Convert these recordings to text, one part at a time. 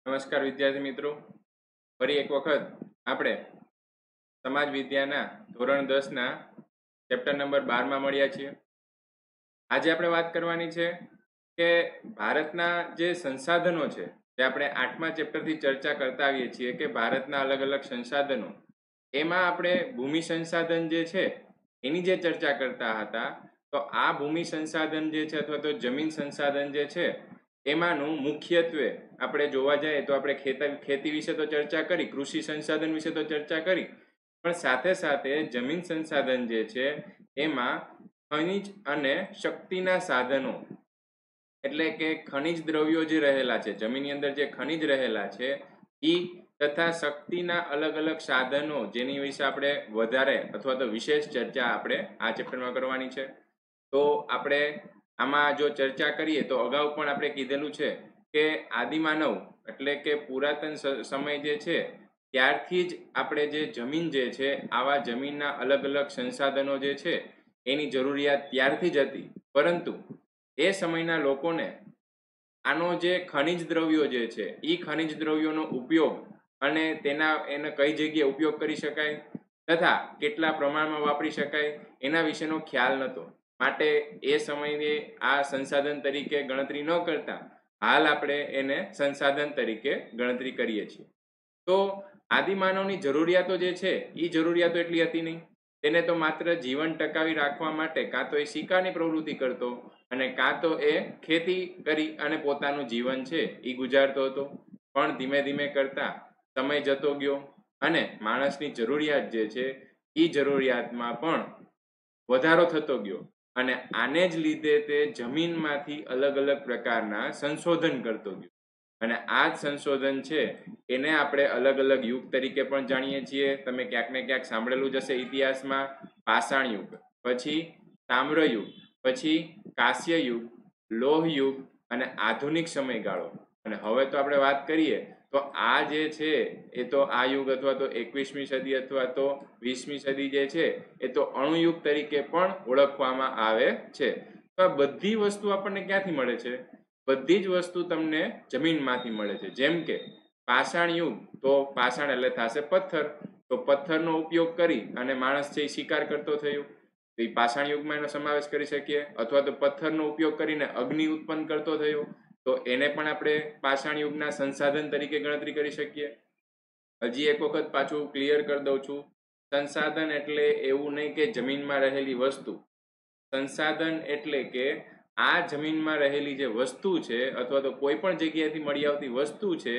નમસ્કાર વિદ્યાર્થી મિત્રો, ફરી એક વખત આપણે સમાજ વિદ્યાના ધોરણ 10ના ચેપ્ટર નંબર 12માં મળ્યા છીએ. આજે આપણે વાત કરવાની છે કે ભારતના જે સંસાધનો છે, જે આપણે 8મા ચેપ્ટરથી ચર્ચા કરતા આવીએ છીએ કે ભારતના અલગ અલગ સંસાધનો, એમાં આપણે ભૂમિ સંસાધન જે છે એની જે ચર્ચા કરતા હતા. તો આ ભૂમિ સંસાધન જે છે અથવા તો જમીન સંસાધન જે છે એમાંનું મુખ્યત્વે આપણે જોવા જઈએ તો આપણે ખેતી વિશે તો ચર્ચા કરી, કૃષિ સંસાધન વિશે તો ચર્ચા કરી, પણ સાથે સાથે જમીન સંસાધન જે છે એમાં ખનિજ અને શક્તિના સાધનો એટલે કે ખનિજ દ્રવ્યો જે રહેલા છે, જમીનની અંદર જે ખનિજ રહેલા છે એ તથા શક્તિના અલગ અલગ સાધનો, જેની વિશે આપણે વધારે અથવા તો વિશેષ ચર્ચા આપણે આ ચેપ્ટરમાં કરવાની છે. તો આપણે આમાં જો ચર્ચા કરીએ તો અગાઉ પણ આપણે કીધેલું છે કે આદિમાનવ એટલે કે પુરાતન સમય જે છે ત્યારથી જ આપણે જે જમીન જે છે, આવા જમીનના અલગ અલગ સંસાધનો જે છે એની જરૂરિયાત ત્યારથી જ હતી. પરંતુ એ સમયના લોકોને આનો જે ખનિજ દ્રવ્યો જે છે એ ખનિજ દ્રવ્યોનો ઉપયોગ અને એને કઈ જગ્યાએ ઉપયોગ કરી શકાય તથા કેટલા પ્રમાણમાં વાપરી શકાય એના વિશેનો ખ્યાલ નહોતો. માટે એ સમયે આ સંસાધન તરીકે ગણતરી ન કરતા હાલ આપણે એને સંસાધન તરીકે ગણતરી કરીએ છીએ. તો આદિમાનવની જરૂરિયાતો જે છે એ જરૂરિયાતો એટલી હતી નહીં. તેને તો માત્ર જીવન ટકાવી રાખવા માટે કાં તો એ શિકારની પ્રવૃત્તિ કરતો અને કાં તો એ ખેતી કરી અને પોતાનું જીવન છે એ ગુજારતો હતો. પણ ધીમે ધીમે કરતા સમય જતો ગયો અને માણસની જરૂરિયાત જે છે એ જરૂરિયાતમાં પણ વધારો થતો ગયો અને આને જ લીધે તે જમીનમાંથી અલગ અલગ પ્રકારના સંશોધન કરતો ગયો. અને આ જ સંશોધન છે એને આપણે અલગ અલગ યુગ તરીકે પણ જાણીએ છીએ. તમે ક્યાંક ને ક્યાંક સાંભળેલું જ હશે ઇતિહાસમાં. પાષાણ યુગ, પછી તામ્રયુગ, પછી કાંસ્ય યુગ, લોહ યુગ અને આધુનિક સમયગાળો. અને હવે તો આપણે વાત કરીએ તો આ જે છે એ તો આ યુગ અથવા તો 21મી સદી અથવા તો 20મી સદી જે છે એ તો અણુયુગ તરીકે પણ ઓળખવામાં આવે છે. તો આ બધી વસ્તુ આપણને ક્યાંથી મળે છે? બધી જ વસ્તુ તમને જમીનમાંથી મળે છે. જેમ કે પાષાણ યુગ, તો પાષાણ એટલે થશે પથ્થર, તો પથ્થરનો ઉપયોગ કરી અને માણસ છે એ શિકાર કરતો થયો, તો એ પાષાણ યુગમાં એનો સમાવેશ કરી શકીએ. અથવા તો પથ્થરનો ઉપયોગ કરીને અગ્નિ ઉત્પન્ન કરતો થયો, તો એને પણ આપણે પાષાણ યુગના સંસાધન તરીકે ગણતરી કરી શકીએ. હજી એક વખત પાછું ક્લિયર કરી દઉં છું, સંસાધન એટલે એવું નહીં કે જમીનમાં રહેલી વસ્તુ. સંસાધન એટલે કે આ જમીનમાં રહેલી જે વસ્તુ છે અથવા તો કોઈ પણ જગ્યાએથી મળી આવતી વસ્તુ છે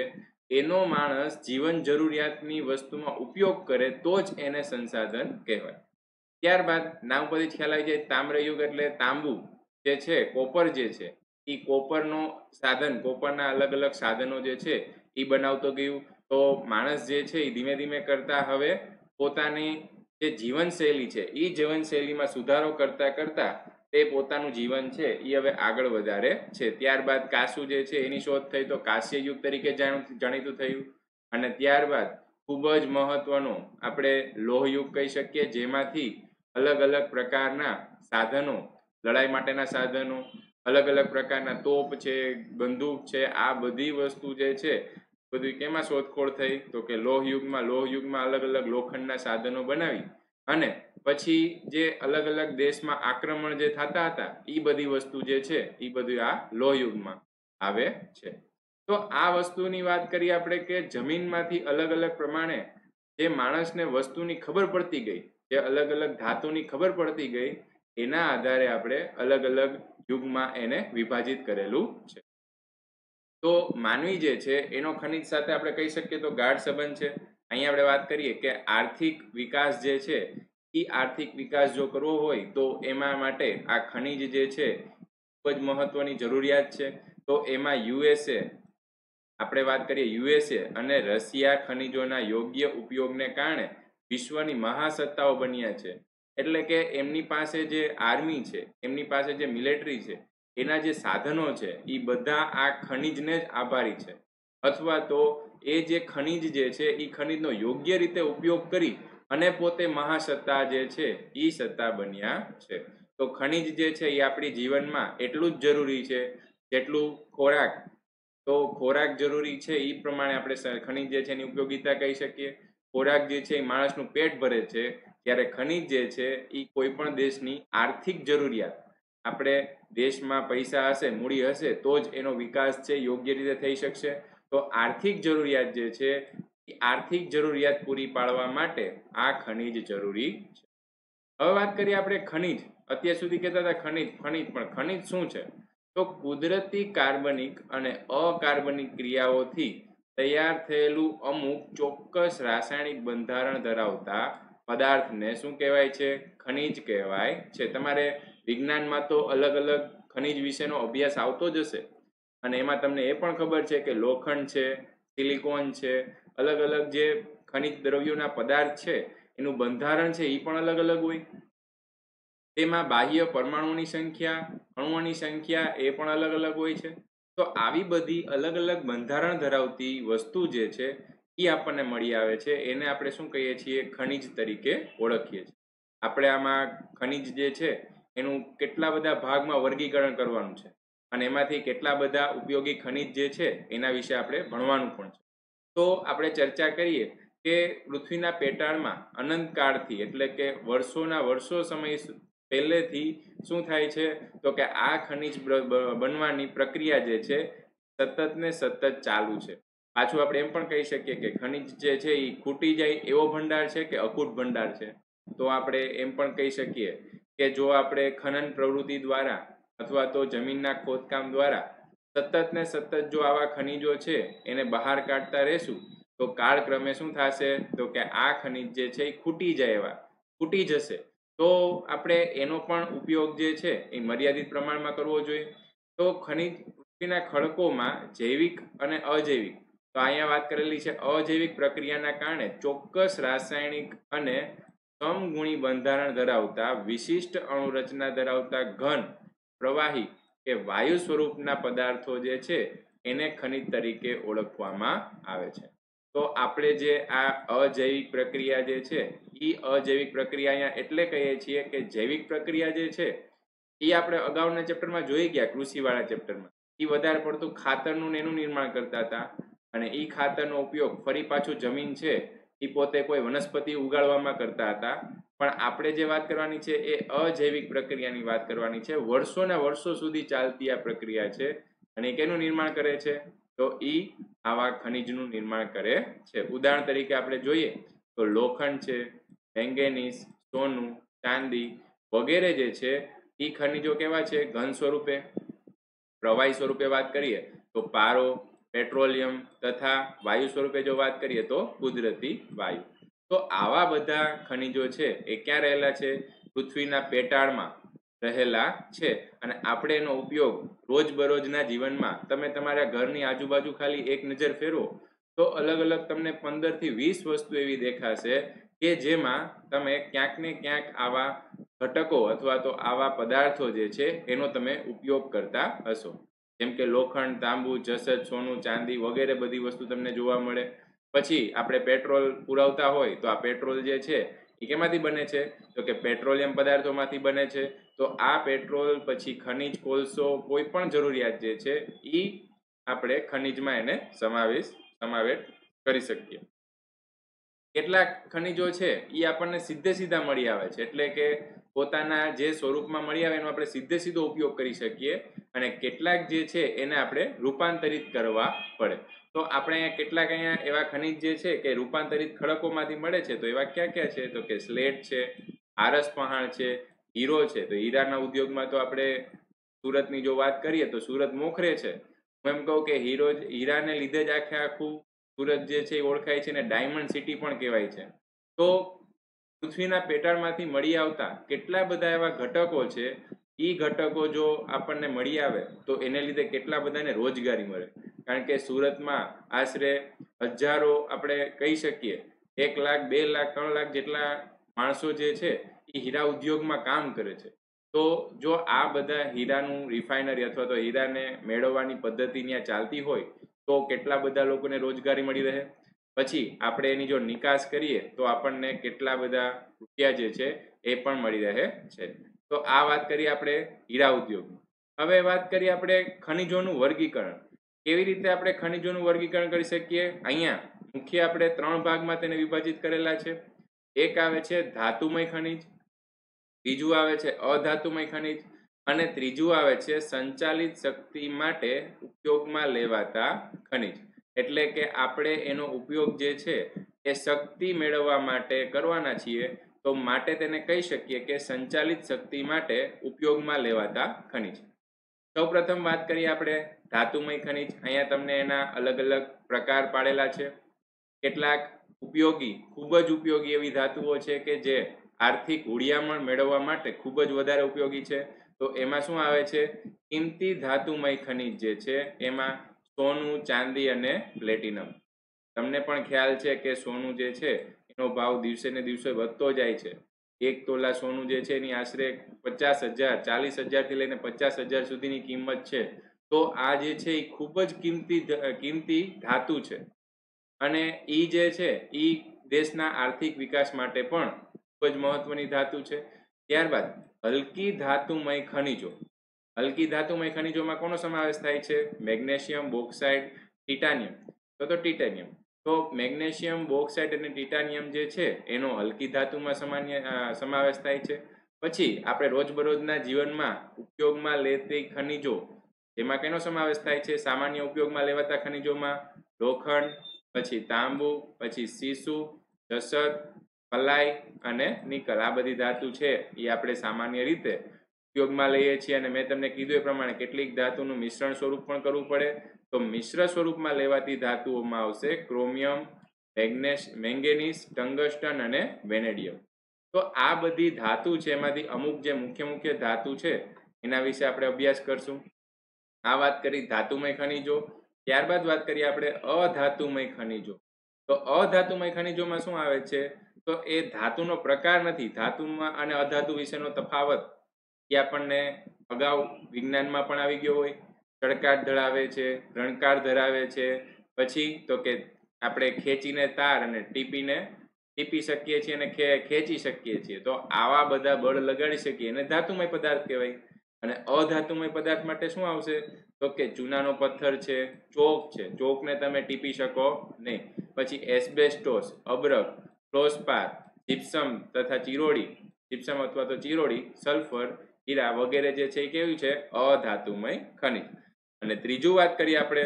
એનો માણસ જીવન જરૂરિયાતની વસ્તુમાં ઉપયોગ કરે તો જ એને સંસાધન કહેવાય. ત્યારબાદ નામ પરથી જ ખ્યાલ આવી જાય, તામ્રયુગ એટલે તાંબુ જે છે, કોપર જે છે એ કોપરનો સાધન, કોપરના અલગ અલગ સાધનો જે છે એ બનાવતો ગયું. તો માણસ જે છે એ ધીમે ધીમે કરતા હવે પોતાની જે જીવનશૈલી છે એ જીવનશૈલીમાં સુધારો કરતા કરતા તે પોતાનું જીવન છે એ હવે આગળ વધારે છે. ત્યારબાદ કાંસુ જે છે એની શોધ થઈ, તો કાંસ્ય યુગ તરીકે જાણીતું થયું. અને ત્યારબાદ ખૂબ જ મહત્વનો આપણે લોહ યુગ કહી શકીએ, જેમાંથી અલગ અલગ પ્રકારના સાધનો, લડાઈ માટેના સાધનો, અલગ અલગ પ્રકારના તોપ છે, બંદૂક છે, આ બધી વસ્તુ જે છે બધું કેમાં શોધખોળ થઈ? તો કે લોહ યુગમાં અલગ અલગ લોખંડના સાધનો બનાવી અને પછી જે અલગ અલગ દેશમાં આક્રમણ જે થતા હતા એ બધી વસ્તુ જે છે એ બધું આ લોહ યુગમાં આવે છે. તો આ વસ્તુની વાત કરીએ આપણે કે જમીનમાંથી અલગ અલગ પ્રમાણે જે માણસને વસ્તુની ખબર પડતી ગઈ, જે અલગ અલગ ધાતુની ખબર પડતી ગઈ, એના આધારે આપણે અલગ અલગ યુગમાં એને વિભાજિત કરેલું છે. તો માનવી જે છે એનો ખનિજ સાથે આપણે કહી શકીએ તો ગાઢ સંબંધ છે. અહીંયા આપણે વાત કરીએ કે આર્થિક વિકાસ જે છે એ આર્થિક વિકાસ જો કરવો હોય તો એમાં માટે આ ખનિજ જે છે ખૂબ જ મહત્વની જરૂરિયાત છે. તો એમાં યુએસએ, આપણે વાત કરીએ યુએસએ અને રશિયા ખનિજોના યોગ્ય ઉપયોગને કારણે વિશ્વની મહાસત્તાઓ બન્યા છે. એટલે કે એમની પાસે જે આર્મી છે, એમની પાસે જે મિલિટરી છે, એના જે સાધનો છે એ બધા આ ખનિજને જ આભારી છે. અથવા તો એ જે ખનિજ જે છે એ ખનિજનો યોગ્ય રીતે ઉપયોગ કરી અને પોતે મહાસત્તા જે છે એ સત્તા બન્યા છે. તો ખનિજ જે છે એ આપણી જીવનમાં એટલું જ જરૂરી છે જેટલું ખોરાક તો ખોરાક જરૂરી છે એ પ્રમાણે આપણે ખનિજ જે છે એની ઉપયોગિતા કહી શકીએ. ખોરાક જે છે એ માણસનું પેટ ભરે છે, ત્યારે ખનિજ જે છે એ કોઈ પણ દેશની આર્થિક જરૂરિયાત, આપણે દેશમાં પૈસા હશે, મૂડી હશે તો જ એનો વિકાસ છે યોગ્ય રીતે થઈ શકશે. તો આર્થિક જરૂરિયાત જે છે એ આર્થિક જરૂરિયાત પૂરી પાડવા માટે આ ખનિજ જરૂરી છે. હવે વાત કરીએ આપણે ખનિજ. અત્યાર સુધી કહેતા હતા ખનિજ ખનિજ, પણ ખનિજ શું છે? તો કુદરતી કાર્બનિક અને અકાર્બનિક ક્રિયાઓથી તૈયાર થયેલું અમુક ચોક્કસ રાસાયણિક બંધારણ ધરાવતા પદાર્થને શું કહેવાય છે? ખનિજ કહેવાય છે. તમારે વિજ્ઞાનમાં તો અલગ અલગ ખનિજ વિશેનો અભ્યાસ આવતો જ હશે, અને એમાં તમને એ પણ ખબર છે કે લોખંડ છે, સિલિકોન છે, અલગ અલગ જે ખનિજ દ્રવ્યોના પદાર્થ છે એનું બંધારણ છે એ પણ અલગ અલગ હોય. તેમાં બાહ્ય પરમાણુની સંખ્યા, અણુઓની સંખ્યા એ પણ અલગ અલગ હોય છે. તો આવી બધી અલગ અલગ બંધારણ ધરાવતી વસ્તુ જે છે એ આપણને મળી આવે છે, એને આપણે શું કહીએ છીએ? ખનિજ તરીકે ઓળખીએ છીએ. આપણે આમાં ખનિજ જે છે એનું કેટલા બધા ભાગમાં વર્ગીકરણ કરવાનું છે, અને એમાંથી કેટલા બધા ઉપયોગી ખનિજ જે છે એના વિશે આપણે ભણવાનું પણ છે. તો આપણે ચર્ચા કરીએ કે પૃથ્વીના પેટાળમાં અનંતકાળથી, એટલે કે વર્ષોના વર્ષો સમય પહેલેથી શું થાય છે? તો કે આ ખનિજ બનવાની પ્રક્રિયા જે છે સતત ને સતત ચાલુ છે. પાછું આપણે એમ પણ કહી શકીએ કે ખનિજ જે છે એ ખૂટી જાય એવો ભંડાર છે કે અખૂટ ભંડાર છે. તો આપણે એમ પણ કહી શકીએ કે જો આપણે ખનન પ્રવૃત્તિ દ્વારા અથવા તો જમીનના ખોદકામ દ્વારા સતત ને સતત જો આવા ખનિજો છે એને બહાર કાઢતા રહેશું તો કાળક્રમે શું થશે? તો કે આ ખનિજ જે છે એ ખૂટી જશે. તો આપણે એનો પણ ઉપયોગ જે છે એ મર્યાદિત પ્રમાણમાં કરવો જોઈએ. તો ખનિજ પૃથ્વીના ખડકોમાં જૈવિક અને અજૈવિક, તો અહીંયા વાત કરેલી છે અજૈવિક પ્રક્રિયાના કારણે ચોક્કસ રાસાયણિક અને સમગુણી બંધારણ ધરાવતા વિશિષ્ટ અણુરચના ધરાવતા ઘન, પ્રવાહી કે વાયુ સ્વરૂપના પદાર્થો જે છે એને ખનિજ તરીકે ઓળખવામાં આવે છે. તો આપણે જે આ અજૈવિક પ્રક્રિયા જે છે એ અજૈવિક પ્રક્રિયા અહીંયા એટલે કહીએ છીએ કે જૈવિક પ્રક્રિયા જે છે એ આપણે અગાઉના ચેપ્ટરમાં જોઈ ગયા, કૃષિવાળા ચેપ્ટરમાં. એ વધારે પડતું ખાતરનું એનું નિર્માણ કરતા હતા, અને એ ખાતરનો ઉપયોગ ફરી પાછું જમીન છે એ પોતે કોઈ વનસ્પતિ ઉગાડવામાં કરતા હતા. પણ આપણે જે વાત કરવાની છે એ અજૈવિક પ્રક્રિયાની વાત કરવાની છે. વર્ષોના વર્ષો સુધી ચાલતી આ પ્રક્રિયા છે, અને કેનું નિર્માણ કરે છે? તો એ આવા ખનિજનું નિર્માણ કરે છે. ઉદાહરણ તરીકે આપણે જોઈએ તો લોખંડ છે, મેંગેનીઝ, સોનું, ચાંદી વગેરે જે છે એ ખનિજો કેવા છે? ઘન સ્વરૂપે. પ્રવાહી સ્વરૂપે વાત કરીએ તો પારો, પેટ્રોલિયમ, તથા વાયુ સ્વરૂપે જો વાત કરીએ તો કુદરતી વાયુ. તો આવા બધા ખનિજો છે એ ક્યાં રહેલા છે? પૃથ્વીના પેટાળમાં રહેલા છે. અને આપણે એનો ઉપયોગ રોજબરોજના જીવનમાં, તમે તમારા ઘરની આજુબાજુ ખાલી એક નજર ફેરવો તો અલગ અલગ તમને 15 થી 20 વસ્તુ એવી દેખાશે કે જેમાં તમે ક્યાંક ને ક્યાંક આવા ઘટકો અથવા તો આવા પદાર્થો જે છે એનો તમે ઉપયોગ કરતા હશો. જેમ કે લોખંડ, તાંબુ, જસત, સોનું, ચાંદી વગેરે બધી વસ્તુ તમને જોવા મળે. પછી આપણે પેટ્રોલ પુરાવતા હોય તો આ પેટ્રોલ જે છે એ કેમાંથી બને છે? તો કે પેટ્રોલિયમ પદાર્થોમાંથી બને છે. તો આ પેટ્રોલ પછી ખનિજ, કોલસો, કોઈ પણ જરૂરિયાત જે છે એ આપણે ખનિજમાં એને સમાવેશ કરી શકીએ. કેટલાક ખનિજો છે એ આપણને સીધા મળી આવે છે, એટલે કે પોતાના જે સ્વરૂપમાં મળી આવે એનો આપણે સીધો ઉપયોગ કરી શકીએ, અને કેટલાક જે છે એને આપણે રૂપાંતરિત કરવા પડે. તો આપણે કેટલાક અહીંયા એવા ખનિજ જે છે કે રૂપાંતરિત ખડકોમાંથી મળે છે. તો એવા ક્યાં છે? તો કે સ્લેટ છે, આરસ પહાણ છે, હીરો છે. તો હીરાના ઉદ્યોગમાં તો આપણે સુરતની જો વાત કરીએ તો સુરત મોખરે છે. હું એમ કહું કે હીરાને લીધે જ આખું સુરત જે છે એ ઓળખાય છે, ને ડાયમંડ સિટી પણ કહેવાય છે. તો પૃથ્વીના પેટાળમાંથી મળી આવતા કેટલા બધા એવા ઘટકો છે, એ ઘટકો જો આપણને મળી આવે તો એને લીધે કેટલા બધાને રોજગારી મળે. કારણ કે સુરતમાં આશરે હજારો, આપણે કહી શકીએ 1 લાખ, 2 લાખ, 3 લાખ જેટલા માણસો જે છે એ હીરા ઉદ્યોગમાં કામ કરે છે. તો જો આ બધા હીરાનું રિફાઇનરી અથવા તો હીરાને મેળવવાની પદ્ધતિ ત્યાં ચાલતી હોય તો કેટલા બધા લોકોને રોજગારી મળી રહે. પછી આપણે એની જો નિકાસ કરીએ તો આપણને કેટલા બધા રૂપિયા જે છે એ પણ મળી રહે છે. તો આ વાત કરીએ આપણે હીરા ઉદ્યોગની. હવે વાત કરીએ આપણે ખનિજોનું વર્ગીકરણ. કેવી રીતે આપણે ખનિજોનું વર્ગીકરણ કરી શકીએ? અહીંયા મુખ્ય આપણે 3 ભાગમાં તેને વિભાજિત કરેલા છે. એક આવે છે ધાતુમય ખનિજ, બીજું આવે છે અધાતુમય ખનિજ અને ત્રીજું આવે છે સંચાલિત શક્તિ માટે ઉપયોગમાં લેવાતા ખનિજ. એટલે કે આપણે એનો ઉપયોગ જે છે એ શક્તિ મેળવવા માટે કરવાના છીએ, તો માટે તેને કહી શકીએ કે સંચાલિત શક્તિ માટે ઉપયોગમાં લેવાતા ખનિજ. સૌપ્રથમ વાત કરીએ આપણે ધાતુમય ખનિજ. અહીંયા તમને એના અલગ અલગ પ્રકાર પાડેલા છે. કેટલાક ઉપયોગી, ખૂબ જ ઉપયોગી એવી ધાતુઓ છે કે જે આર્થિક હુડિયામણ મેળવવા માટે ખૂબ જ વધારે ઉપયોગી છે. તો એમાં શું આવે છે? કિંમતી ધાતુમય ખનિજ જે છે એમાં સોનું, ચાંદી અને પ્લેટિનમ. તમને પણ ખ્યાલ છે કે સોનું જે છે એનો ભાવ દિવસે ને દિવસે વધતો જાય છે. 1 તોલા સોનું જે છે એની આશરે 50,000, 40,000 થી લઈને 50,000 સુધીની કિંમત છે. તો આ જે છે એ ખૂબ જ કિંમતી ધાતુ છે અને ઈ જે છે ઈ દેશના આર્થિક વિકાસ માટે પણ ખૂબ જ મહત્વની ધાતુ છે. ત્યારબાદ હલકી ધાતુમય ખનિજો. હલકી ધાતુમય ખનિજોમાં કોનો સમાવેશ થાય છે? Magnesium, bauxite, titanium. તો ટિટાનિયમ. તો મેગ્નેશિયમ, બોક્સાઇટ અને ટિટાનિયમ જે છે એનો હલકી ધાતુમાં સમાવેશ થાય છે. પછી આપણે રોજબરોજના જીવનમાં ઉપયોગમાં લેતી ખનિજો, જેમાં કેનો સમાવેશ થાય છે? સામાન્ય ઉપયોગમાં લેવાતા ખનિજોમાં લોખંડ, પછી તાંબુ, પછી સીસુ, જસત, ફલાય અને નિકલ. આ બધી ધાતુ છે એ આપણે સામાન્ય રીતે ઉપયોગમાં લઈએ છીએ. અને મેં તમને કીધું એ પ્રમાણે કેટલીક ધાતુનું મિશ્રણ સ્વરૂપ પણ કરવું પડે. તો મિશ્ર સ્વરૂપમાં લેવાતી ધાતુઓમાં આવશે ક્રોમિયમ, મેંગેનીઝ, ટંગસ્ટન અને વેનેડિયમ. તો આ બધી ધાતુ છે એમાંથી અમુક જે મુખ્ય ધાતુ છે એના વિશે આપણે અભ્યાસ કરશું. આ વાત કરી ધાતુમય ખનિજો. ત્યારબાદ વાત કરીએ આપણે અધાતુમય ખનિજો. તો અધાતુમય ખનિજોમાં શું આવે છે? તો એ ધાતુનો પ્રકાર નથી. ધાતુમાં અને અધાતુ વિશેનો તફાવત એ આપણને અગાઉ વિજ્ઞાનમાં પણ આવી ગયો હોય. ચળકાટ ધરાવે છે, રણકાર ધરાવે છે, પછી તો કે આપણે ખેંચીને તાર અને ટીપી શકીએ છીએ અને ખેંચી શકીએ છીએ. તો આવા બધા બળ લગાડી શકીએ અને ધાતુમય પદાર્થ કહેવાય. અને અધાતુમય પદાર્થ માટે શું આવશે? તો કે ચૂનાનો પથ્થર છે, ચોક છે, ચોકને તમે ટીપી શકો નહીં. પછી એસ્બેસ્ટોસ, અબરખ, ફ્લોસ્પાર, જીપ્સમ તથા જીપ્સમ અથવા તો ચિરોડી, સલ્ફર, હીરા વગેરે જે છે એ કેવું છે? અધાતુમય ખનિજ. અને ત્રીજું વાત કરીએ આપણે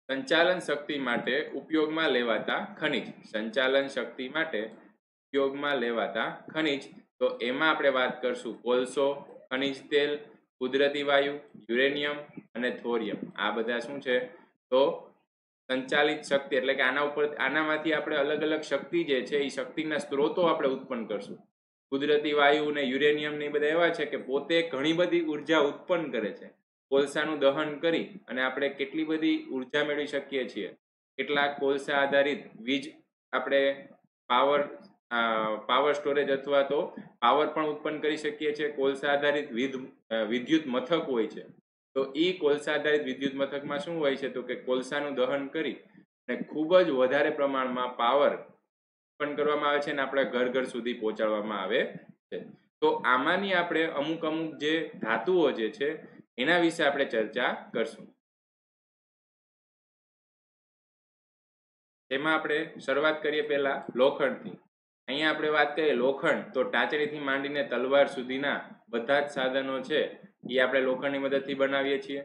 સંચાલન શક્તિ માટે ઉપયોગમાં લેવાતા ખનિજ. સંચાલન શક્તિ માટે ઉપયોગમાં લેવાતા ખનિજ. તો એમાં આપણે વાત કરશું કોલસો, ખનિજ તેલ, કુદરતી વાયુ, યુરેનિયમ અને થોરિયમ. આ બધા શું છે? તો સંચાલિત શક્તિ એટલે કે આનામાંથી આપણે અલગ અલગ શક્તિ જે છે એ શક્તિના સ્ત્રોતો આપણે ઉત્પન્ન કરશું. કુદરતી વાયુ અને યુરેનિયમ ને બધા એવા છે કે પોતે ઘણી બધી ઉર્જા ઉત્પન્ન કરે છે. કોલસાનું દહન કરી અને આપણે કેટલી બધી ઉર્જા મેળવી શકીએ છીએ. કેટલાક કોલસા આધારિત વીજ આપણે પાવર સ્ટોરેજ અથવા તો પાવર પણ ઉત્પન્ન કરી શકીએ છીએ. કોલસા આધારિત વિદ્યુત મથક હોય છે. તો એ કોલસા આધારિત વિદ્યુત મથકમાં શું હોય છે? તો કે કોલસાનું દહન કરી અને ખૂબ જ વધારે પ્રમાણમાં પાવર ઉત્પન્ન કરવામાં આવે છે અને આપણા ઘર ઘર સુધી પહોંચાડવામાં આવે છે. તો આમાંની આપણે અમુક જે ધાતુઓ જે છે એના વિશે આપણે ચર્ચા કરશું. તેમાં આપણે શરૂઆત કરીએ પહેલા લોખંડથી. અહીંયા આપણે વાત કરીએ લોખંડ, તો ટાંચણીથી માંડીને તલવાર સુધીના બધા જ સાધનો છે એ આપણે લોખંડની મદદથી બનાવીએ છીએ.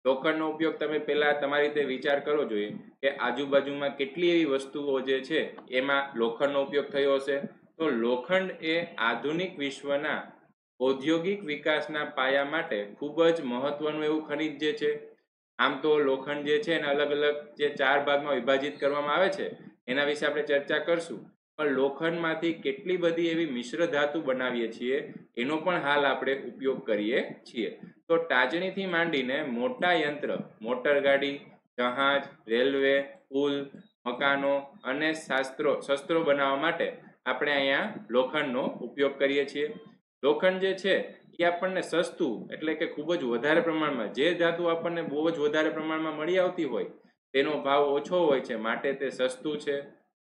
લોખંડનો ઉપયોગ તમે પહેલા તમારી રીતે વિચાર કરવો જોઈએ કે આજુબાજુમાં કેટલી એવી વસ્તુઓ જે છે એમાં લોખંડનો ઉપયોગ થયો હશે. તો લોખંડ એ આધુનિક વિશ્વના ઔદ્યોગિક વિકાસના પાયા માટે ખૂબ જ મહત્વનું એવું ખનિજ જે છે. આમ તો લોખંડ જે છે એને અલગ અલગ જે 4 ભાગમાં વિભાજિત કરવામાં આવે છે એના વિશે આપણે ચર્ચા કરશું. પણ લોખંડમાંથી કેટલી બધી એવી મિશ્ર ધાતુ બનાવીએ છીએ એનો પણ હાલ આપણે ઉપયોગ કરીએ છીએ. તો ટાંચણીથી માંડીને મોટા યંત્ર, મોટર ગાડી, જહાજ, રેલવે, પુલ, મકાનો અને શસ્ત્રો બનાવવા માટે આપણે અહીંયા લોખંડનો ઉપયોગ કરીએ છીએ. લોખંડ જે છે એ આપણને સસ્તું એટલે કે ખૂબ જ વધારે પ્રમાણમાં, જે ધાતુ આપણને બહુ જ વધારે પ્રમાણમાં મળી આવતી હોય તેનો ભાવ ઓછો હોય છે, માટે તે સસ્તું છે,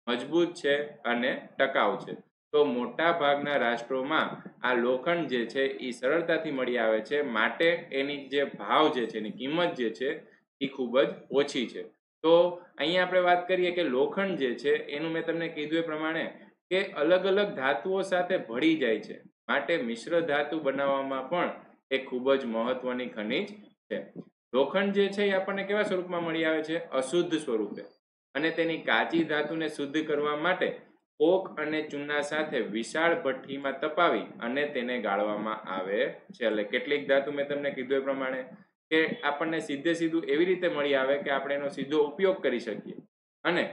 મજબૂત છે અને ટકાઉ છે. તો મોટા ભાગના રાષ્ટ્રોમાં આ લોખંડ જે છે એ સરળતાથી મળી આવે છે, માટે એની જે ભાવ જે છે, એની કિંમત જે છે એ ખૂબ જ ઓછી છે. તો અહીંયા આપણે વાત કરીએ કે લોખંડ જે છે એનું મેં તમને કીધું એ પ્રમાણે કે અલગ અલગ ધાતુઓ સાથે ભળી જાય છે, માટે મિશ્ર ધાતુ બનાવવામાં પણ એ ખૂબ જ મહત્વની ખનિજ છે. લોખંડ જે છે એ આપણને કેવા સ્વરૂપમાં મળી આવે છે? અશુદ્ધ સ્વરૂપે. અને તેની કાચી ધાતુને શુદ્ધ કરવા માટે કોક અને ચૂના સાથે વિશાળ ભઠ્ઠીમાં તપાવી અને તેને ગાળવામાં આવે છે. એટલે કેટલીક ધાતુ મેં તમને કીધું એ પ્રમાણે કે આપણને સીધે સીધું એવી રીતે મળી આવે કે આપણે એનો સીધો ઉપયોગ કરી શકીએ, અને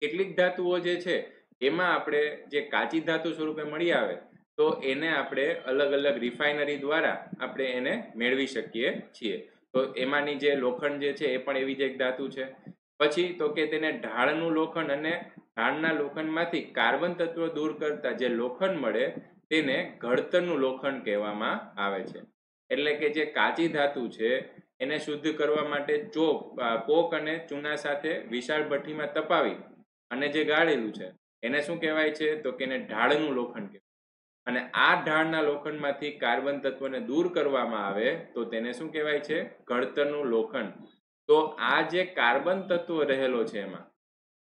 કેટલીક ધાતુઓ જે છે એમાં આપણે જે કાચી ધાતુ સ્વરૂપે મળી આવે તો એને આપણે અલગ અલગ રિફાઇનરી દ્વારા આપણે એને મેળવી શકીએ છીએ. તો એમાંની જે લોખંડ જે છે એ પણ એવી જ એક ધાતુ છે. પછી તો કે તેને ઢાળનું લોખંડ અને ઢાળના લોખંડમાંથી કાર્બન તત્વો દૂર કરતા જે લોખંડ મળે તેને ઘડતરનું લોખંડ કહેવામાં આવે છે. એટલે કે જે કાચી ધાતુ છે એને શુદ્ધ કરવા માટે કોક અને ચૂના સાથે વિશાળ ભઠ્ઠીમાં તપાવી અને જે ગાળેલું છે એને શું કહેવાય છે? તો કે એને ઢાળનું લોખંડ કહેવાય. અને આ ઢાળના લોખંડમાંથી કાર્બન તત્વને દૂર કરવામાં આવે તો તેને શું કહેવાય છે? ઘડતરનું લોખંડ. તો આ જે કાર્બન તત્વ રહેલો છે એમાં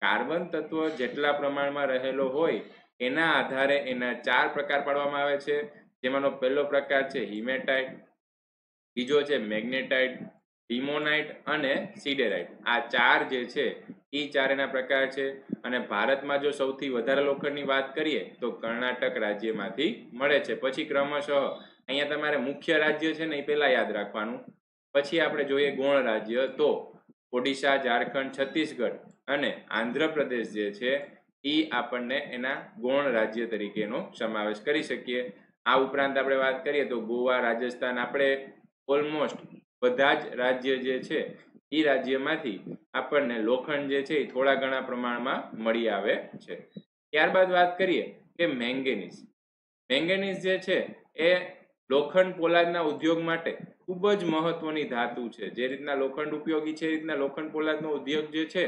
કાર્બન તત્વ જેટલા પ્રમાણમાં રહેલો હોય એના આધારે એના 4 પ્રકાર પાડવામાં આવે છે. જેમાંનો પહેલો પ્રકાર છે હિમેટાઇટ, બીજો છે મેગ્નેટાઇટ, લિમોનાઇટ અને સિડેરાઇટ. આ 4 જે છે એ 4 એના પ્રકાર છે. અને ભારતમાં જો સૌથી વધારે લોખંડની વાત કરીએ તો કર્ણાટક રાજ્યમાંથી મળે છે. પછી ક્રમશઃ અહીંયા તમારે મુખ્ય રાજ્ય છે ને એ પહેલા યાદ રાખવાનું. પછી આપણે જોઈએ ગૌણ રાજ્ય, તો ઓડિશા, ઝારખંડ, છત્તીસગઢ અને આંધ્રપ્રદેશ જે છે એ આપણને એના ગૌણ રાજ્ય તરીકેનો સમાવેશ કરી શકીએ. આ ઉપરાંત આપણે વાત કરીએ તો ગોવા, રાજસ્થાન, આપણે ઓલમોસ્ટ બધા જ રાજ્ય જે છે એ રાજ્યમાંથી આપણને લોખંડ જે છે એ થોડા ઘણા પ્રમાણમાં મળી આવે છે. ત્યારબાદ વાત કરીએ કે મેંગેનીઝ. મેંગેનીઝ જે છે એ લોખંડ પોલાદના ઉદ્યોગ માટે ખૂબ જ મહત્વની ધાતુ છે. જે રીતના લોખંડ ઉપયોગી છે એ રીતના લોખંડ પોલાદનો ઉદ્યોગ જે છે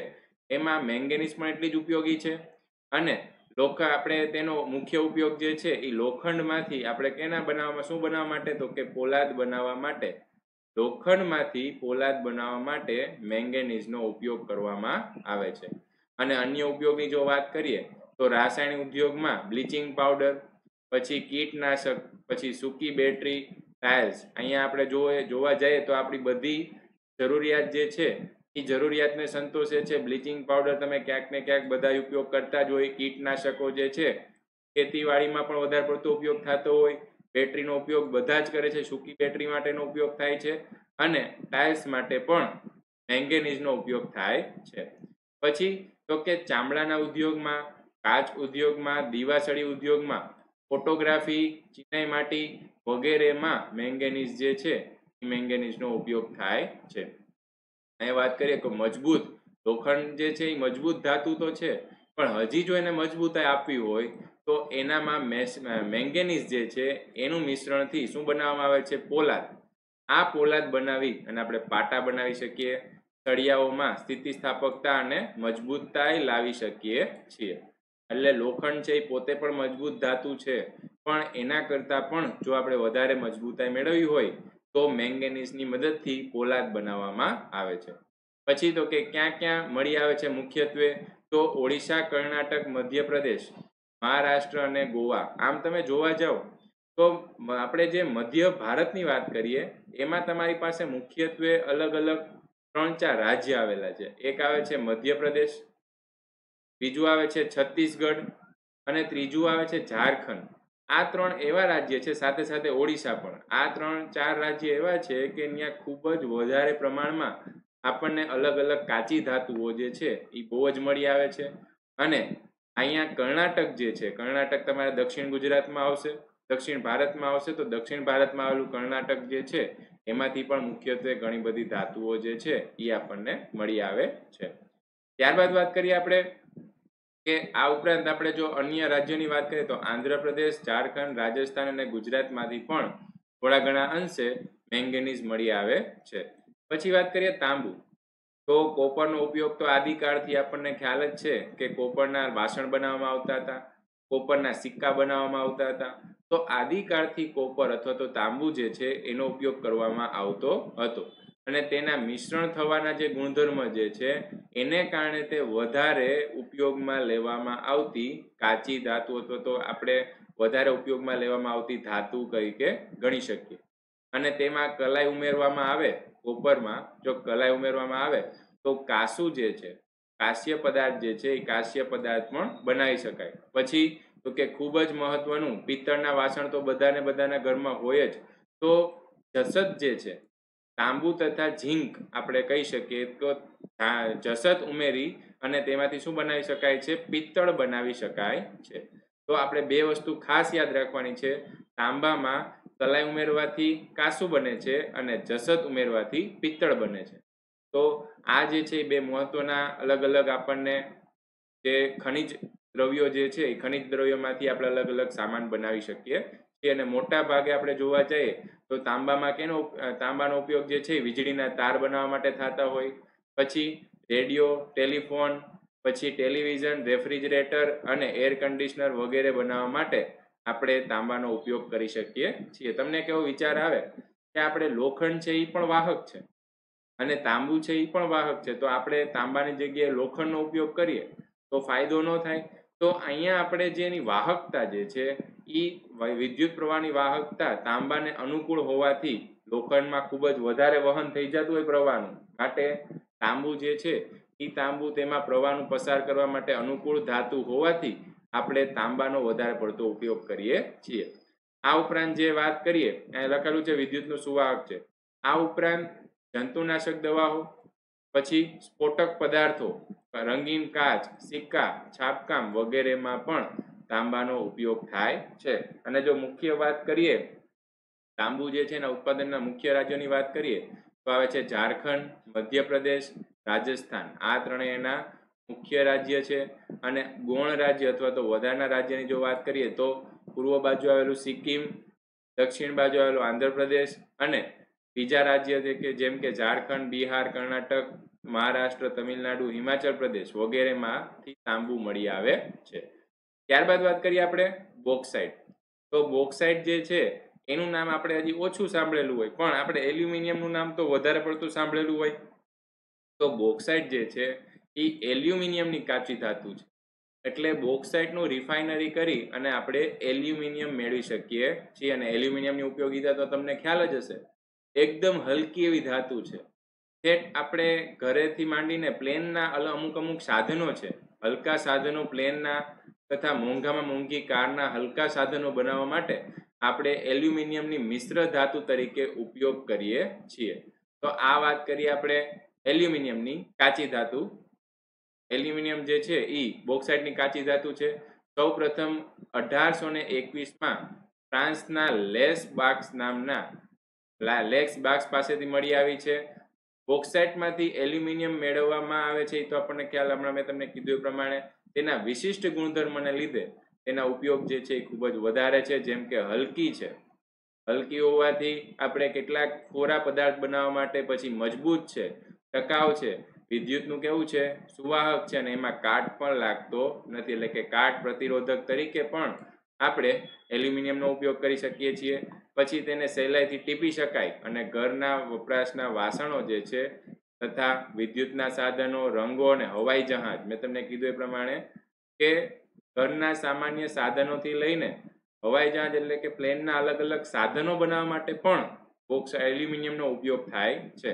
એમાં મેંગેનીઝ પણ એટલી જ ઉપયોગી છે. અને આપણે તેનો મુખ્ય ઉપયોગ જે છે એ લોખંડમાંથી આપણે કેના બનાવવામાં શું બનાવવા માટે? તો કે પોલાદ બનાવવા માટે. લોખંડમાંથી પોલાદ બનાવવા માટે મેંગેનીઝનો ઉપયોગ કરવામાં આવે છે. અને અન્ય ઉપયોગની જો વાત કરીએ તો રાસાયણિક ઉદ્યોગમાં બ્લીચિંગ પાવડર, પછી કીટનાશક, પછી સૂકી બેટરી, ટાઇલ્સ. અહીંયા આપણે જોવા જઈએ તો આપણી બધી જરૂરિયાત જે છે એ જરૂરિયાતને સંતોષે છે. બ્લીચિંગ પાવડર તમે ક્યાંક ને ક્યાંક બધા ઉપયોગ કરતા જ હોય. કીટનાશકો જે છે ખેતીવાડીમાં પણ વધારે પડતો ઉપયોગ થતો હોય. બેટરીનો ઉપયોગ બધા જ કરે છે. સૂકી બેટરી માટેનો ઉપયોગ થાય છે અને ટાઇલ્સ માટે પણ મેંગેનીઝનો ઉપયોગ થાય છે. પછી તો કે ચામડાના ઉદ્યોગમાં, કાચ ઉદ્યોગમાં, દીવાસળી ઉદ્યોગમાં, ફોટોગ્રાફી, ચિનાઈ માટી વગેરેમાં મેંગેનીઝ જે છે એ મેંગેનીઝનો ઉપયોગ થાય છે. અહીં વાત કરીએ તો મજબૂત લોખંડ જે છે એ મજબૂત ધાતુ તો છે, પણ હજી જો એને મજબૂતાઈ આપવી હોય તો એનામાં મેંગેનીઝ જે છે એનું મિશ્રણથી શું બનાવવામાં આવે છે? પોલાદ. આ પોલાદ બનાવી અને આપણે પાટા બનાવી શકીએ. સળિયાઓમાં સ્થિતિસ્થાપકતા અને મજબૂતાઈ લાવી શકીએ છીએ. એટલે લોખંડ છે એ પોતે પણ મજબૂત ધાતુ છે, પણ એના કરતાં પણ જો આપણે વધારે મજબૂતાઈ મેળવવી હોય તો મેંગેનીઝની મદદથી પોલાદ બનાવવામાં આવે છે. પછી તો કે ક્યાં ક્યાં મળી આવે છે મુખ્યત્વે? તો ઓડિશા, કર્ણાટક, મધ્યપ્રદેશ, મહારાષ્ટ્ર અને ગોવા. આમ તમે જોવા જાઓ તો આપણે જે મધ્ય ભારતની વાત કરીએ એમાં તમારી પાસે મુખ્યત્વે અલગ અલગ 3-4 રાજ્ય આવેલા છે. એક આવે છે મધ્યપ્રદેશ, બીજું આવે છે છત્તીસગઢ અને ત્રીજું આવે છે ઝારખંડ. આ 3 એવા રાજ્ય છે, સાથે સાથે ઓડિશા પણ. આ 3-4 રાજ્ય એવા છે કે ત્યાં ખૂબ જ વધારે પ્રમાણમાં આપણને અલગ અલગ કાચી ધાતુઓ જે છે એ બહુ જ મળી આવે છે. અને અહીંયા કર્ણાટક જે છે, કર્ણાટક તમારે દક્ષિણ ગુજરાતમાં આવશે, દક્ષિણ ભારતમાં આવશે. તો દક્ષિણ ભારતમાં આવેલું કર્ણાટક જે છે એમાંથી પણ મુખ્યત્વે ઘણી બધી ધાતુઓ જે છે એ આપણને મળી આવે છે. ત્યારબાદ વાત કરીએ આપણે કે આ ઉપરાંત આપણે જો અન્ય રાજ્યોની વાત કરીએ તો આંધ્રપ્રદેશ, ઝારખંડ, રાજસ્થાન અને ગુજરાતમાંથી પણ થોડા ઘણા અંશે મેંગેનીઝ મળી આવે છે. પછી વાત કરીએ તાંબુ. તો કોપરનો ઉપયોગ તો આદિકાળથી આપણને ખ્યાલ જ છે કે કોપરના વાસણ બનાવવામાં આવતા હતા, કોપરના સિક્કા બનાવવામાં આવતા હતા. તો આદિકાળથી કોપર અથવા તો તાંબુ જે છે એનો ઉપયોગ કરવામાં આવતો હતો. અને તેના મિશ્રણ થવાના જે ગુણધર્મ જે છે એને કારણે તે વધારે ઉપયોગમાં લેવામાં આવતી કાચી ધાતુ અથવા તો આપણે વધારે ઉપયોગમાં લેવામાં આવતી ધાતુ તરીકે ગણી શકીએ. અને તેમાં કલાઈ ઉમેરવામાં આવે, કોપરમાં જો કલાઈ ઉમેરવામાં આવે તો કાસુ જે છે, કાશ્ય પદાર્થ જે છે એ કાશ્ય પદાર્થ પણ બનાવી શકાય. પછી તો કે ખૂબ જ મહત્વનું, પિત્તળના વાસણ તો બધાના ઘરમાં હોય જ, તો જસત જે છે, તાંબુ તથા ઝીંક આપણે કહી શકીએ તો જસત ઉમેરી અને તેમાંથી શું બનાવી શકાય છે? પિત્તળ બનાવી શકાય છે. તો આપણે બે વસ્તુ ખાસ યાદ રાખવાની છે. તાંબામાં કલાઈ ઉમેરવાથી કાસુ બને છે અને જસત ઉમેરવાથી પિત્તળ બને છે. તો આ જે છે બે મહત્વના અલગ અલગ આપણને જે ખનિજ દ્રવ્યો જે છે એ ખનિજ દ્રવ્યોમાંથી આપણે અલગ અલગ સામાન બનાવી શકીએ છીએ. અને મોટા ભાગે આપણે જોવા જઈએ તો તાંબાનો ઉપયોગ જે છે વીજળીના તાર બનાવવા માટે થતા હોય, પછી રેડિયો, ટેલિફોન, પછી ટેલિવિઝન, રેફ્રિજરેટર અને એર કન્ડિશનર વગેરે બનાવવા માટે આપણે તાંબાનો ઉપયોગ કરી શકીએ છીએ. તમને કેવો વિચાર આવે કે આપણે લોખંડ છે એ પણ વાહક છે અને તાંબુ છે એ પણ વાહક છે, તો આપણે તાંબાની જગ્યાએ લોખંડનો ઉપયોગ કરીએ તો ફાયદો ન થાય? તો અહીંયા આપણે જે એની વાહકતા જે છે એ વિદ્યુત પ્રવાહની વાહકતા તાંબાને અનુકૂળ હોવાથી લોખંડમાં ખૂબ જ વધારે વહન થઈ જતું હોય પ્રવાહનું, માટે તાંબુ જે છે એ તાંબુ તેમાં પ્રવાહનું પસાર કરવા માટે અનુકૂળ ધાતુ હોવાથી આપણે તાંબાનો વધારે પડતો ઉપયોગ કરીએ છીએ. આ ઉપરાંત જે વાત કરીએ, અહીં લખેલું છે વિદ્યુતનું સુવાહક છે. આ ઉપરાંત જંતુનાશક દવાઓ, પછી સ્ફોટક પદાર્થો, રંગીન કાચ, સિક્કા, છાપકામ વગેરેમાં પણ તાંબાનો ઉપયોગ થાય છે. અને જો મુખ્ય વાત કરીએ તાંબુ જે છે એના ઉત્પાદનના મુખ્ય રાજ્યોની વાત કરીએ તો આવે છે ઝારખંડ, મધ્યપ્રદેશ, રાજસ્થાન. આ ત્રણેય એના મુખ્ય રાજ્ય છે. અને ગૌણ રાજ્ય અથવા તો વધારાના રાજ્યની જો વાત કરીએ તો પૂર્વ બાજુ આવેલું સિક્કિમ, દક્ષિણ બાજુ આવેલું આંધ્રપ્રદેશ અને બીજા રાજ્ય કે જેમ કે ઝારખંડ, બિહાર, કર્ણાટક, મહારાષ્ટ્ર, તમિલનાડુ, હિમાચલ પ્રદેશ વગેરેમાંથી તાંબુ મળી આવે છે. ત્યારબાદ વાત કરીએ આપણે બોક્સાઇટ. તો બોક્સાઇટ જે છે એનું નામ આપણે હજી ઓછું સાંભળેલું હોય, પણ આપણે એલ્યુમિનિયમનું નામ તો વધારે પડતું સાંભળેલું હોય. તો બોક્સાઇટ જે છે એ એલ્યુમિનિયમની કાચી ધાતુ છે. એટલે બોક્સાઇટનું રિફાઇનરી કરી અને આપણે એલ્યુમિનિયમ મેળવી શકીએ છીએ. અને એલ્યુમિનિયમની ઉપયોગિતા તો તમને ખ્યાલ જ હશે, એકદમ હલકી એવી ધાતુ છે. આપણે ઘરેથી માંડીને પ્લેનના અમુક સાધનો છે, હલકા સાધનો પ્લેનના તથા મોંઘામાં મોંઘી કારના હલકા સાધનો બનાવવા માટે આપણે એલ્યુમિનિયમની મિશ્ર ધાતુ તરીકે ઉપયોગ કરીએ છીએ. તો આ વાત કરીએ આપણે એલ્યુમિનિયમની કાચી ધાતુ. એલ્યુમિનિયમ જે છે એ બોક્સાઇટની કાચી ધાતુ છે. સૌ પ્રથમ 1821માં ફ્રાન્સના લેક્સ બાક્સ પાસેથી મળી આવી છે. બોક્સાઇટમાંથી એલ્યુમિનિયમ મેળવવામાં આવે છે તો આપણને ખ્યાલ, હમણાં મેં તમને કીધું એ પ્રમાણે તેના વિશિષ્ટ ગુણધર્મને લીધે તેના ઉપયોગ જે છે એ ખૂબ જ વધારે છે. જેમ કે હલકી છે, હલકી હોવાથી આપણે કેટલાક કોરા પદાર્થ બનાવવા માટે, પછી મજબૂત છે, ટકાઉ છે, વિદ્યુતનું કેવું છે સુવાહક છે અને એમાં કાટ પણ લાગતો નથી. એટલે કે કાટ પ્રતિરોધક તરીકે પણ આપણે એલ્યુમિનિયમનો ઉપયોગ કરી શકીએ છીએ. પછી તેને સહેલાઈથી ટીપી શકાય અને ઘરના વપરાશના વાસણો જે છે તથા વિદ્યુતના સાધનો, રંગો અને હવાઈ જહાજ, મેં તમને કીધું એ પ્રમાણે કે ઘરના સામાન્ય સાધનોથી લઈને હવાઈ જહાજ એટલે કે પ્લેનના અલગ અલગ સાધનો બનાવવા માટે પણ એલ્યુમિનિયમનો ઉપયોગ થાય છે.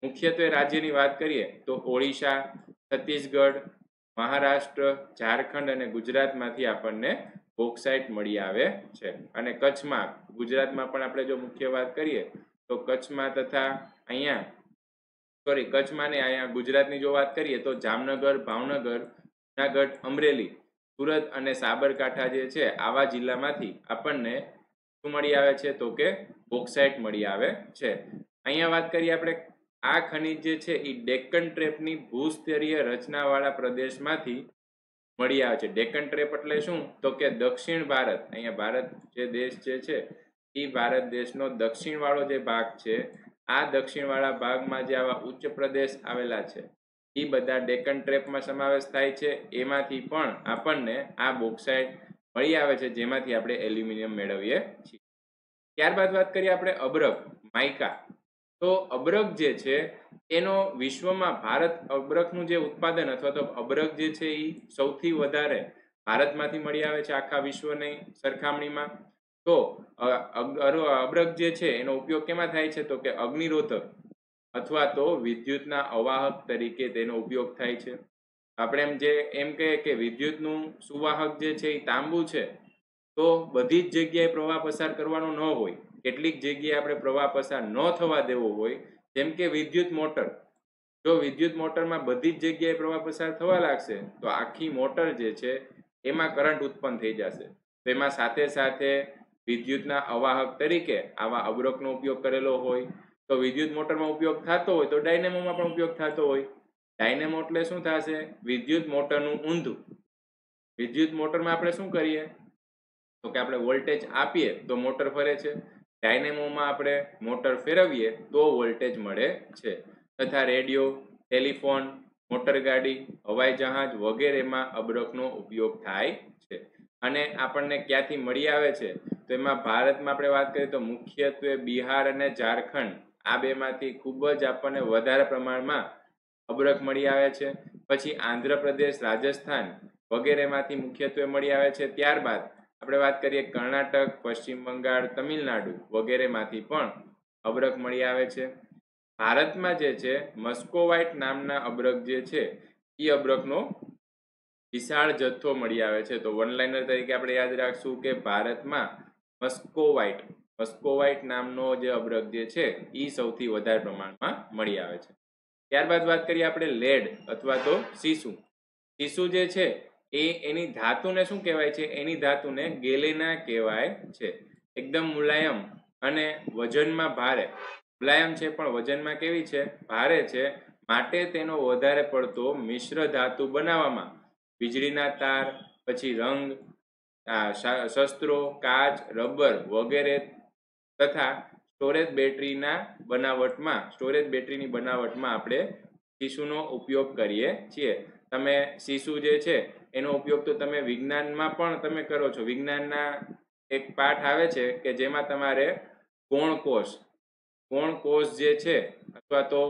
મુખ્યત્વે રાજ્યની વાત કરીએ તો ઓડિશા, છત્તીસગઢ, મહારાષ્ટ્ર, ઝારખંડ અને ગુજરાતમાંથી આપણને બોક્સાઇટ મળી આવે છે. અને કચ્છમાં, ગુજરાતમાં પણ આપણે જો મુખ્ય વાત કરીએ તો કચ્છમાં તથા કચ્છમાં ને અહીંયા ગુજરાતની જો વાત કરીએ તો જામનગર, ભાવનગર, જૂનાગઢ, અમરેલી, સુરત અને સાબરકાંઠા જે છે આવા જિલ્લામાંથી આપણને શું મળી આવે છે તો કે બોક્સાઇટ મળી આવે છે. અહીંયા વાત કરીએ આપણે, આ ખનિજ જે છે એ ડેક્કન ટ્રેપની ભૂસ્તરીય રચનાવાળા પ્રદેશમાંથી મળી આવે છે. ડેક્કન ટ્રેપ એટલે શું તો કે દક્ષિણ ભારત, અહીંયા ભારત જે દેશ જે છે એ ભારત દેશનો દક્ષિણ વાળો જે ભાગ છે, આ દક્ષિણ વાળા ભાગમાં જે આવા ઉચ્ચ પ્રદેશ આવેલા છે એ બધા ડેક્કન ટ્રેપમાં સમાવેશ થાય છે. એમાંથી પણ આપણને આ બોક્સાઇટ મળી આવે છે, જેમાંથી આપણે એલ્યુમિનિયમ મેળવીએ છીએ. ત્યારબાદ વાત કરીએ આપણે અબ્રક, માઇકા. તો અબરખ જે છે એનો વિશ્વમાં ભારત અબરખનું જે ઉત્પાદન અથવા તો અબરખ જે છે એ સૌથી વધારે ભારતમાંથી મળી આવે છે આખા વિશ્વની સરખામણીમાં. તો અબરખ જે છે એનો ઉપયોગ કેમાં થાય છે તો કે અગ્નિરોધક અથવા તો વિદ્યુતના અવાહક તરીકે તેનો ઉપયોગ થાય છે. આપણે એમ કહીએ કે વિદ્યુતનું સુવાહક જે છે એ તાંબુ છે, તો બધી જ જગ્યાએ પ્રવાહ પસાર કરવાનો ન હોય, કેટલીક જગ્યાએ આપણે પ્રવાહ પસાર ન થવા દેવો હોય. જેમ કે વિદ્યુત મોટર, જો વિદ્યુત મોટરમાં બધી જ જગ્યાએ પ્રવાહ પસાર થવા લાગશે તો આખી મોટર જે છે એમાં કરંટ ઉત્પન્ન થઈ જશે. તો એમાં સાથે સાથે વિદ્યુતના અવાહક તરીકે આવા અબરખનો ઉપયોગ કરેલો હોય. તો વિદ્યુત મોટરમાં ઉપયોગ થતો હોય તો ડાયનેમોમાં પણ ઉપયોગ થતો હોય. ડાયનેમો એટલે શું થશે? વિદ્યુત મોટરનું ઊંધું. વિદ્યુત મોટરમાં આપણે શું કરીએ તો કે આપણે વોલ્ટેજ આપીએ તો મોટર ફરે છે. ડાયનેમોમાં આપણે મોટર ફેરવીએ તો વોલ્ટેજ મળે છે. તથા રેડિયો, ટેલિફોન, મોટરગાડી, હવાઈ જહાજ વગેરેમાં અબરખનો ઉપયોગ થાય છે. અને આપણને ક્યાંથી મળી આવે છે તો એમાં ભારતમાં આપણે વાત કરીએ તો મુખ્યત્વે બિહાર અને ઝારખંડ, આ બેમાંથી ખૂબ જ આપણને વધારે પ્રમાણમાં અબરખ મળી આવે છે. પછી આંધ્રપ્રદેશ, રાજસ્થાન વગેરેમાંથી મુખ્યત્વે મળી આવે છે. ત્યારબાદ આપણે વાત કરીએ કર્ણાટક, પશ્ચિમ બંગાળ, તમિલનાડુ વગેરેમાંથી પણ અબરખ મળી આવે છે. ભારતમાં જે છે મસ્કોવાઇટ નામના અબરખ જે છે એ અબરખનો વિશાળ જથ્થો મળી આવે છે. તો વન લાઇનર તરીકે આપણે યાદ રાખશું કે ભારતમાં મસ્કોવાઇટ નામનો જે અબરખ જે છે એ સૌથી વધારે પ્રમાણમાં મળી આવે છે. ત્યારબાદ વાત કરીએ આપણે લેડ અથવા તો સીસુ. સીસુ જે છે એની ધાતુને શું કહેવાય છે? એની ધાતુને ગેલેના કહેવાય છે. એકદમ મુલાયમ અને વજનમાં ભારે. મુલાયમ છે પણ વજનમાં કેવી છે? ભારે છે. માટે તેનો વધારે પડતો મિશ્ર ધાતુ બનાવવામાં વીજળીના તાર, પછી રંગ, શસ્ત્રો, કાચ, રબર વગેરે તથા સ્ટોરેજ બેટરીની બનાવટમાં આપણે સીસુનો ઉપયોગ કરીએ છીએ. તમે સીસુ જે છે એનો ઉપયોગ તો તમે વિજ્ઞાનમાં પણ તમે કરો છો. વિજ્ઞાનના એક પાઠ આવે છે કે જેમાં તમારે કોણ કોષ જે છે અથવા તો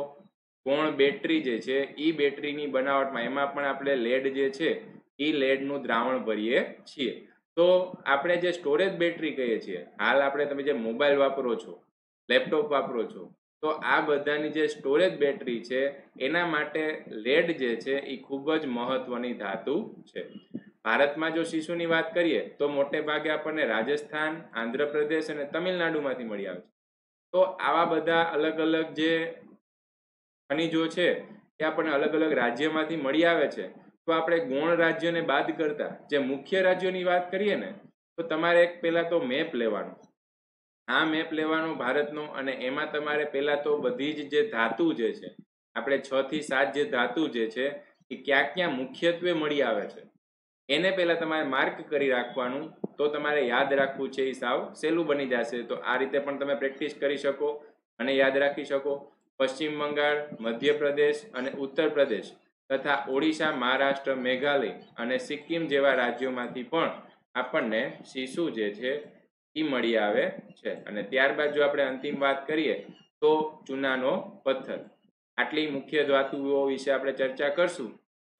કોણ બેટરી જે છે એ બેટરીની બનાવટમાં એમાં પણ આપણે લેડ જે છે એ લેડનું દ્રાવણ ભરીએ છીએ. તો આપણે જે સ્ટોરેજ બેટરી કહીએ છીએ, હાલ આપણે તમે જે મોબાઈલ વાપરો છો, લેપટોપ વાપરો છો, તો આ બધાની જે સ્ટોરેજ બેટરી છે એના માટે લેડ જે છે એ ખૂબ જ મહત્વની ધાતુ છે. ભારતમાં જો સીસુની વાત કરીએ તો મોટે ભાગે આપણને રાજસ્થાન, આંધ્રપ્રદેશ અને તમિલનાડુમાંથી મળી આવે છે. તો આવા બધા અલગ અલગ જે ખનિજો છે એ આપણને અલગ અલગ રાજ્યમાંથી મળી આવે છે. તો આપણે ગૌણ રાજ્યને બાદ કરતા જે મુખ્ય રાજ્યોની વાત કરીએ ને, તો તમારે એક પહેલા તો મેપ લેવાનો. આ મેપ લેવાનો ભારતનો, અને એમાં તમારે પહેલા તો બધી જ જે ધાતુ જે છે, આપણે 6 થી 7 જે ધાતુ જે છે એ ક્યાં ક્યાં મુખ્યત્વે મળી આવે છે એને પહેલા તમારે માર્ક કરી રાખવાનું. તો તમારે યાદ રાખવું છે એ સાવ સહેલું બની જશે. તો આ રીતે પણ તમે પ્રેક્ટિસ કરી શકો અને યાદ રાખી શકો. પશ્ચિમ બંગાળ, મધ્યપ્રદેશ અને ઉત્તર પ્રદેશ તથા ઓડિશા, મહારાષ્ટ્ર, મેઘાલય અને સિક્કિમ જેવા રાજ્યોમાંથી પણ આપણને સીસુ જે છે એ મળી આવે છે. અને ત્યારબાદ જો આપણે અંતિમ વાત કરીએ તો ચૂનાનો પથ્થર. આટલી મુખ્ય ધાતુઓ વિશે આપણે ચર્ચા કરશું,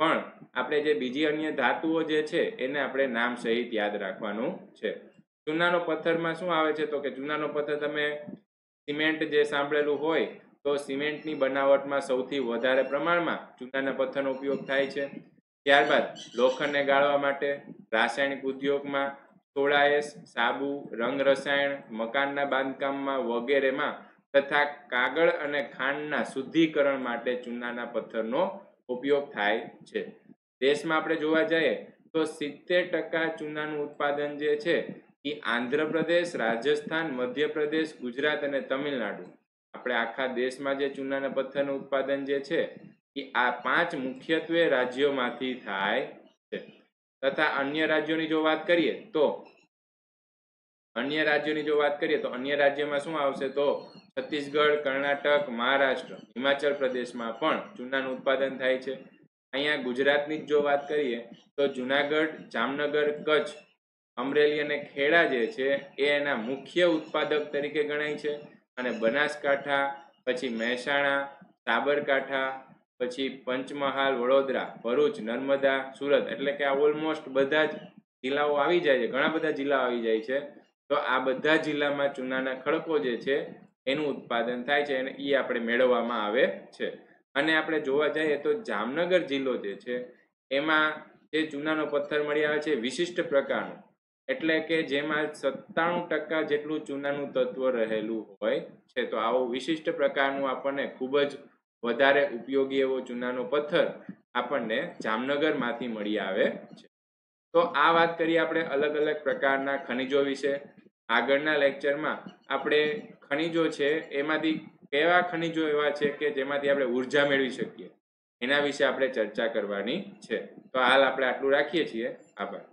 પણ આપણે જે બીજી અન્ય ધાતુઓ જે છે એને આપણે નામ સહિત યાદ રાખવાનું છે. ચૂનાનો પથ્થરમાં શું આવે છે તો કે ચૂનાનો પથ્થર તમે સિમેન્ટ જે સાંભળેલું હોય તો સિમેન્ટની બનાવટમાં સૌથી વધારે પ્રમાણમાં ચૂનાના પથ્થરનો ઉપયોગ થાય છે. ત્યારબાદ લોખંડને ગાળવા માટે, રાસાયણિક ઉદ્યોગમાં, સોડા એશ, સાબુ, રંગ રસાયણ, મકાનના બાંધકામમાં વગેરેમાં તથા કાગળ અને ખાંડના શુદ્ધિકરણ માટે ચૂનાના પથ્થરનો ઉપયોગ થાય છે. દેશમાં આપણે જોવા જઈએ તો 70% ચૂનાનું ઉત્પાદન જે છે એ આંધ્રપ્રદેશ, રાજસ્થાન, મધ્યપ્રદેશ, ગુજરાત અને તમિલનાડુ, આપણે આખા દેશમાં જે ચૂનાના પથ્થરનું ઉત્પાદન જે છે એ આ 5 મુખ્યત્વે રાજ્યોમાંથી થાય છે. તથા અન્ય રાજ્યોની જો વાત કરીએ તો અન્ય રાજ્યમાં શું આવશે તો છત્તીસગઢ, કર્ણાટક, મહારાષ્ટ્ર, હિમાચલ પ્રદેશમાં પણ ચૂનાનું ઉત્પાદન થાય છે. અહીંયા ગુજરાતની જ જો વાત કરીએ તો જુનાગઢ, જામનગર, કચ્છ, અમરેલી અને ખેડા જે છે એ એના મુખ્ય ઉત્પાદક તરીકે ગણાય છે. અને બનાસકાંઠા, પછી મહેસાણા, સાબરકાંઠા, પછી પંચમહાલ, વડોદરા, ભરૂચ, નર્મદા, સુરત, એટલે કે આ ઓલમોસ્ટ બધા જ જિલ્લાઓ આવી જાય છે, ઘણા બધા જિલ્લાઓ આવી જાય છે. તો આ બધા જિલ્લામાં ચૂનાના ખડકો જે છે એનું ઉત્પાદન થાય છે અને એ આપણે મેળવવામાં આવે છે. અને આપણે જોવા જઈએ તો જામનગર જિલ્લો જે છે એમાં જે ચૂનાનો પથ્થર મળી આવે છે વિશિષ્ટ પ્રકારનો, એટલે કે જેમાં 97% જેટલું ચૂનાનું તત્વ રહેલું હોય છે. તો આવો વિશિષ્ટ પ્રકારનું આપણને ખૂબ જ વધારે ઉપયોગી એવો ચૂનાનો પથ્થર આપણને જામનગરમાંથી મળી આવે છે. તો આ વાત કરીએ આપણે અલગ અલગ પ્રકારના ખનિજો વિશે. આગળના લેક્ચરમાં આપણે ખનિજો છે એમાંથી કેવા ખનિજો એવા છે કે જેમાંથી આપણે ઉર્જા મેળવી શકીએ એના વિશે આપણે ચર્ચા કરવાની છે. તો હાલ આપણે આટલું રાખીએ છીએ. આભાર.